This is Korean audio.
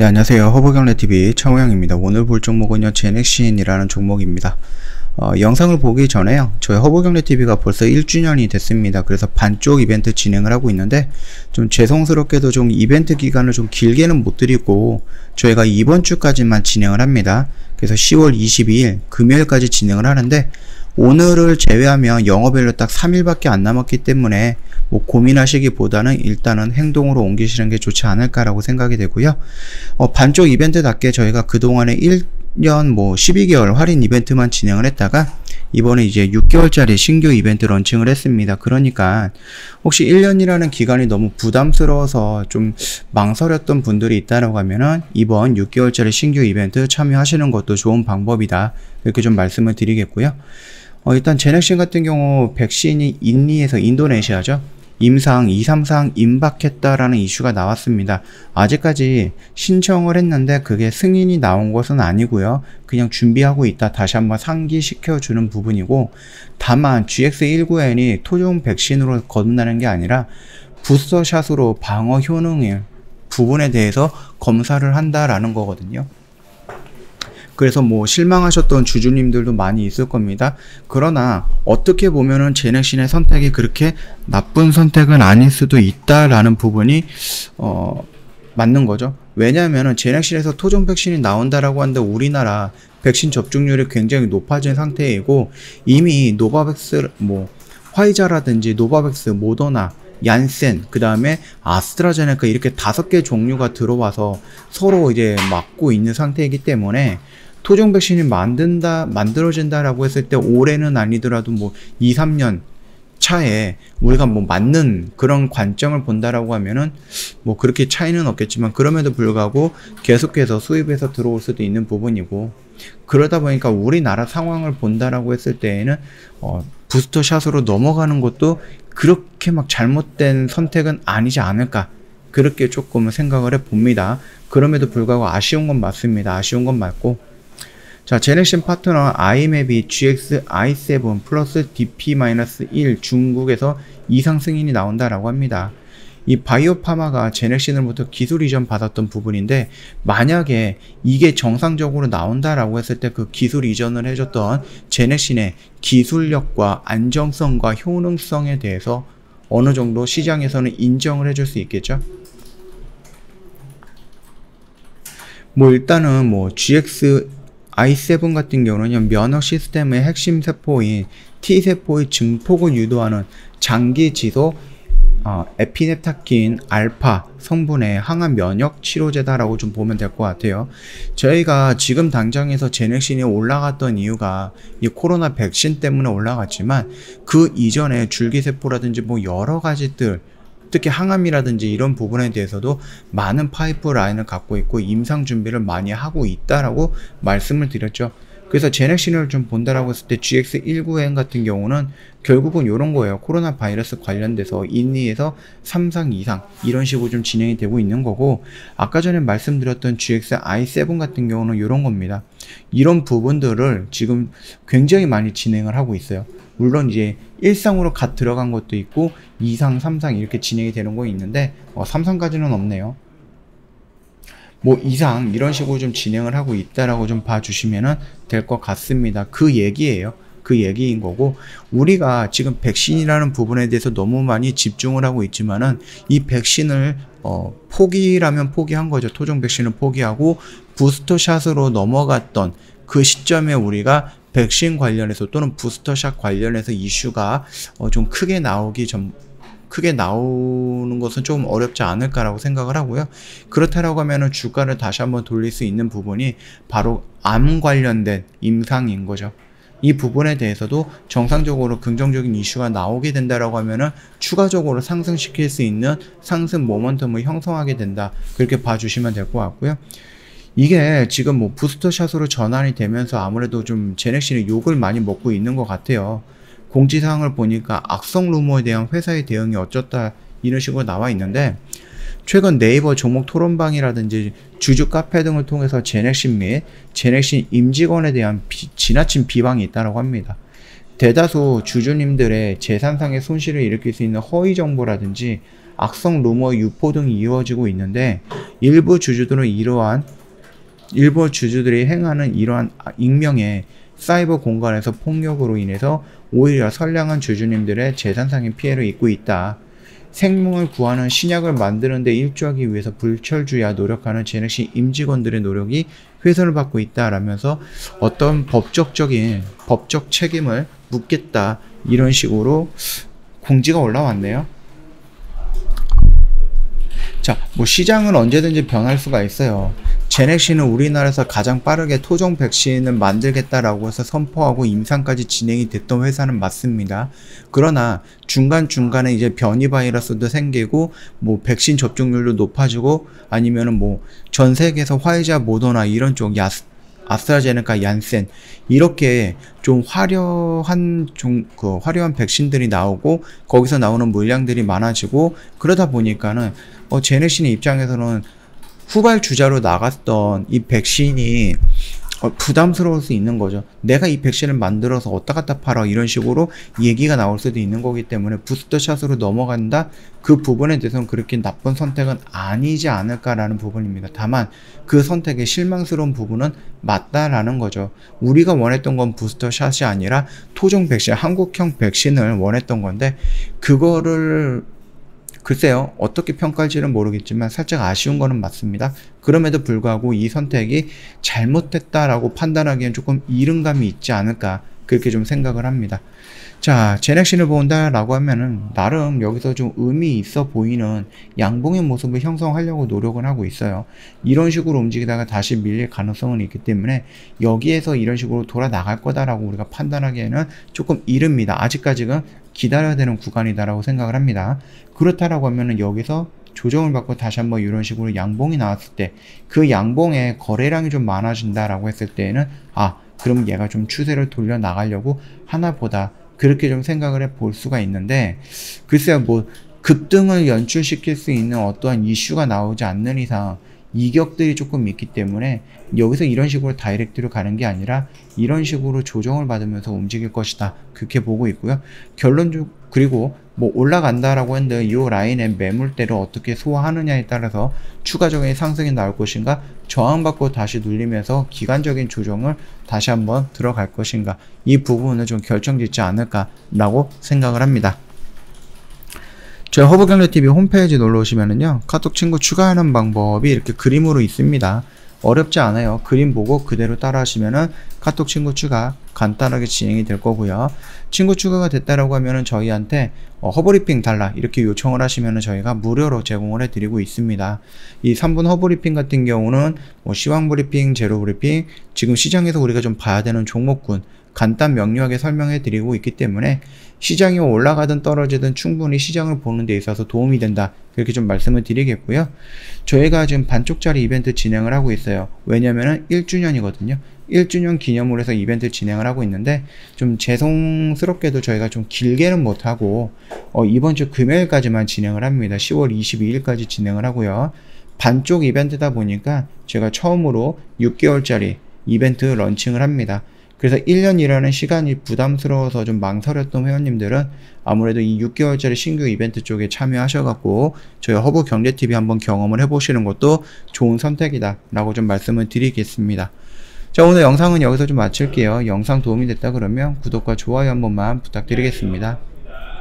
네, 안녕하세요. 허브경제TV 차호영입니다. 오늘 볼 종목은요, 제넥신이라는 종목입니다. 영상을 보기 전에요, 저희 허브경제TV가 벌써 1주년이 됐습니다. 그래서 반쪽 이벤트 진행을 하고 있는데, 좀 죄송스럽게도 좀 이벤트 기간을 좀 길게는 못 드리고, 저희가 이번 주까지만 진행을 합니다. 그래서 10월 22일 금요일까지 진행을 하는데, 오늘을 제외하면 영업일로 딱 3일밖에 안 남았기 때문에 뭐 고민하시기보다는 일단은 행동으로 옮기시는 게 좋지 않을까라고 생각이 되고요. 반쪽 이벤트답게 저희가 그동안에 1년 뭐 12개월 할인 이벤트만 진행을 했다가 이번에 이제 6개월짜리 신규 이벤트 런칭을 했습니다. 그러니까 혹시 1년이라는 기간이 너무 부담스러워서 좀 망설였던 분들이 있다라고 하면은 이번 6개월짜리 신규 이벤트 참여하시는 것도 좋은 방법이다, 이렇게 좀 말씀을 드리겠고요. 일단 제넥신 같은 경우 백신이 인니에서 인도네시아죠, 임상 233 임박했다라는 이슈가 나왔습니다. 아직까지 신청을 했는데 그게 승인이 나온 것은 아니고요, 그냥 준비하고 있다, 다시 한번 상기시켜 주는 부분이고, 다만 GX19N이 토종 백신으로 거듭나는 게 아니라 부스터샷으로 방어 효능의 부분에 대해서 검사를 한다라는 거거든요. 그래서 뭐 실망하셨던 주주님들도 많이 있을 겁니다. 그러나 어떻게 보면은 제넥신의 선택이 그렇게 나쁜 선택은 아닐 수도 있다라는 부분이 맞는 거죠. 왜냐하면은 제넥신에서 토종 백신이 나온다라고 하는데 우리나라 백신 접종률이 굉장히 높아진 상태이고, 이미 노바백스, 화이자라든지 노바백스, 모더나, 얀센, 그 다음에 아스트라제네카, 이렇게 5개 종류가 들어와서 서로 이제 맞고 있는 상태이기 때문에 토종 백신이 만들어진다라고 했을 때 올해는 아니더라도 뭐 2, 3년 차에 우리가 뭐 맞는 그런 관점을 본다라고 하면은 뭐 그렇게 차이는 없겠지만, 그럼에도 불구하고 계속해서 수입해서 들어올 수도 있는 부분이고, 그러다 보니까 우리나라 상황을 본다라고 했을 때에는 부스터샷으로 넘어가는 것도 그렇게 막 잘못된 선택은 아니지 않을까, 그렇게 조금 생각을 해봅니다. 그럼에도 불구하고 아쉬운 건 맞습니다. 아쉬운 건 맞고, 자, 제넥신 파트너 아이맵이 GX-i7 플러스 DP-1 중국에서 이상 승인이 나온다라고 합니다. 이 바이오파마가 제넥신으로부터 기술 이전 받았던 부분인데, 만약에 이게 정상적으로 나온다라고 했을 때 그 기술 이전을 해줬던 제넥신의 기술력과 안정성과 효능성에 대해서 어느 정도 시장에서는 인정을 해줄 수 있겠죠. 일단은 GX-i7 같은 경우는 면역 시스템의 핵심 세포인 T세포의 증폭을 유도하는 장기 지속 에피넵타킨 알파 성분의 항암 면역 치료제다라고 좀 보면 될 것 같아요. 저희가 지금 당장에서 제넥신이 올라갔던 이유가 이 코로나 백신 때문에 올라갔지만, 그 이전에 줄기세포라든지 여러 가지들, 특히 항암이라든지 이런 부분에 대해서도 많은 파이프라인을 갖고 있고 임상 준비를 많이 하고 있다라고 말씀을 드렸죠. 그래서 제넥신을 좀 본다라고 했을 때 GX19N 같은 경우는 결국은 이런 거예요. 코로나 바이러스 관련돼서 인니에서 3상 이상 이런 식으로 좀 진행이 되고 있는 거고, 아까 전에 말씀드렸던 GX-i7 같은 경우는 이런 겁니다. 이런 부분들을 지금 굉장히 많이 진행을 하고 있어요. 물론 이제 1상으로 갓 들어간 것도 있고 2상, 3상 이렇게 진행이 되는 거 있는데 3상까지는 없네요. 2상 이런 식으로 좀 진행을 하고 있다라고 좀 봐주시면 될 것 같습니다. 그 얘기예요. 그 얘기인 거고, 우리가 지금 백신이라는 부분에 대해서 너무 많이 집중을 하고 있지만은 이 백신을 포기라면 포기한 거죠. 토종 백신을 포기하고 부스터샷으로 넘어갔던 그 시점에 우리가 백신 관련해서 또는 부스터샷 관련해서 이슈가 좀 크게 나오는 것은 좀 어렵지 않을까라고 생각을 하고요. 그렇다라고 하면은 주가를 다시 한번 돌릴 수 있는 부분이 바로 암 관련된 임상인 거죠. 이 부분에 대해서도 정상적으로 긍정적인 이슈가 나오게 된다라고 하면은 추가적으로 상승시킬 수 있는 상승 모멘텀을 형성하게 된다, 그렇게 봐주시면 될 것 같고요. 이게 지금 부스터샷으로 전환이 되면서 아무래도 좀 제넥신이 욕을 많이 먹고 있는 것 같아요. 공지사항을 보니까 악성 루머에 대한 회사의 대응이 어쩌다 이런 식으로 나와 있는데, 최근 네이버 종목 토론방이라든지 주주 카페 등을 통해서 제넥신 및 제넥신 임직원에 대한 지나친 비방이 있다고 합니다. 대다수 주주님들의 재산상의 손실을 일으킬 수 있는 허위 정보라든지 악성 루머 유포 등이 이루어지고 있는데 일부 주주들이 행하는 이러한 익명의 사이버 공간에서 폭력으로 인해서 오히려 선량한 주주님들의 재산상의 피해를 입고 있다. 생명을 구하는 신약을 만드는 데 일조하기 위해서 불철주야 노력하는 제넥시 임직원들의 노력이 훼손을 받고 있다라면서 어떤 법적 책임을 묻겠다, 이런 식으로 공지가 올라왔네요. 자, 뭐 시장은 언제든지 변할 수가 있어요. 제넥시는 우리나라에서 가장 빠르게 토종 백신을 만들겠다라고 해서 선포하고 임상까지 진행이 됐던 회사는 맞습니다. 그러나 중간중간에 이제 변이 바이러스도 생기고 뭐 백신 접종률도 높아지고 아니면은 뭐 전 세계에서 화이자, 모더나 이런 쪽 아스트라제네카, 얀센 이렇게 좀 화려한 백신들이 나오고 거기서 나오는 물량들이 많아지고 그러다 보니까는 제넥시의 입장에서는 후발주자로 나갔던 이 백신이 부담스러울 수 있는 거죠. 내가 이 백신을 만들어서 어디다 갖다 팔아, 이런 식으로 얘기가 나올 수도 있는 거기 때문에 부스터샷으로 넘어간다? 그 부분에 대해서는 그렇게 나쁜 선택은 아니지 않을까라는 부분입니다. 다만 그 선택의 실망스러운 부분은 맞다라는 거죠. 우리가 원했던 건 부스터샷이 아니라 토종 백신, 한국형 백신을 원했던 건데 그거를 글쎄요, 어떻게 평가할지는 모르겠지만 살짝 아쉬운 거는 맞습니다. 그럼에도 불구하고 이 선택이 잘못됐다라고 판단하기엔 조금 이른감이 있지 않을까, 그렇게 좀 생각을 합니다. 자, 제넥신을 본다라고 하면은 나름 여기서 좀 의미 있어 보이는 양봉의 모습을 형성하려고 노력을 하고 있어요. 이런 식으로 움직이다가 다시 밀릴 가능성은 있기 때문에 여기에서 이런 식으로 돌아 나갈 거다라고 우리가 판단하기에는 조금 이릅니다. 아직까지는 기다려야 되는 구간이다라고 생각을 합니다. 그렇다라고 하면은 여기서 조정을 받고 다시 한번 이런 식으로 양봉이 나왔을 때 그 양봉에 거래량이 좀 많아진다라고 했을 때에는 그럼 얘가 좀 추세를 돌려 나가려고 하나 보다, 그렇게 좀 생각을 해 볼 수가 있는데, 글쎄요, 뭐 급등을 연출시킬 수 있는 어떠한 이슈가 나오지 않는 이상 이격들이 조금 있기 때문에 여기서 이런 식으로 다이렉트로 가는 게 아니라 이런 식으로 조정을 받으면서 움직일 것이다, 그렇게 보고 있고요. 그리고 뭐 올라간다라고 했는데 이 라인의 매물대를 어떻게 소화하느냐에 따라서 추가적인 상승이 나올 것인가, 저항받고 다시 눌리면서 기간적인 조정을 다시 한번 들어갈 것인가, 이 부분은 좀 결정짓지 않을까라고 생각을 합니다. 저희 허브경제TV 홈페이지 놀러 오시면은요, 카톡 친구 추가하는 방법이 이렇게 그림으로 있습니다. 어렵지 않아요. 그림 보고 그대로 따라 하시면은 카톡 친구 추가 간단하게 진행이 될 거고요. 친구 추가가 됐다라고 하면은 저희한테 허브리핑 달라 이렇게 요청을 하시면은 저희가 무료로 제공을 해드리고 있습니다. 이 3분 허브리핑 같은 경우는 뭐 시황 브리핑, 제로 브리핑, 지금 시장에서 우리가 좀 봐야 되는 종목군 간단 명료하게 설명해 드리고 있기 때문에 시장이 올라가든 떨어지든 충분히 시장을 보는 데 있어서 도움이 된다, 그렇게 좀 말씀을 드리겠고요. 저희가 지금 반쪽짜리 이벤트 진행을 하고 있어요. 왜냐면은 1주년이거든요. 1주년 기념으로 해서 이벤트 진행을 하고 있는데 좀 죄송스럽게도 저희가 좀 길게는 못하고 이번 주 금요일까지만 진행을 합니다. 10월 22일까지 진행을 하고요. 반쪽 이벤트다 보니까 제가 처음으로 6개월짜리 이벤트 런칭을 합니다. 그래서 1년이라는 시간이 부담스러워서 좀 망설였던 회원님들은 아무래도 이 6개월짜리 신규 이벤트 쪽에 참여하셔갖고 저희 허브경제TV 한번 경험을 해보시는 것도 좋은 선택이다 라고 좀 말씀을 드리겠습니다. 자, 오늘 영상은 여기서 좀 마칠게요. 영상 도움이 됐다 그러면 구독과 좋아요 한 번만 부탁드리겠습니다.